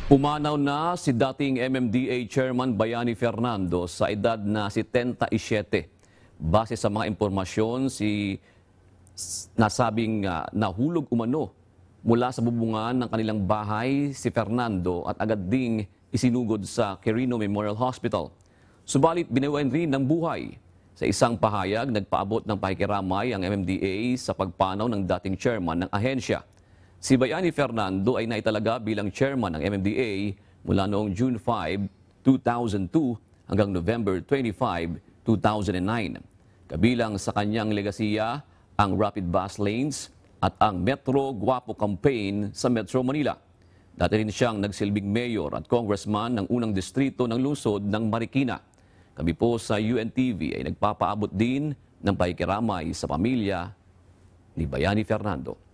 Pumanaw na si dating MMDA Chairman Bayani Fernando sa edad na 77. Base sa mga impormasyon, nasabing nahulog umano mula sa bubungan ng kanilang bahay si Fernando at agad ding isinugod sa Quirino Memorial Hospital. Subalit binawian rin ng buhay. Sa isang pahayag, nagpaabot ng pakikiramay ang MMDA sa pagpanaw ng dating chairman ng ahensya. Si Bayani Fernando ay naitalaga bilang chairman ng MMDA mula noong June 5, 2002 hanggang November 25, 2009. Kabilang sa kanyang legasiya ang Rapid Bus Lanes at ang Metro Guapo Campaign sa Metro Manila. Dati rin siyang nagsilbing mayor at congressman ng unang distrito ng lungsod ng Marikina. Kami po sa UNTV ay nagpapaabot din ng pakikiramay sa pamilya ni Bayani Fernando.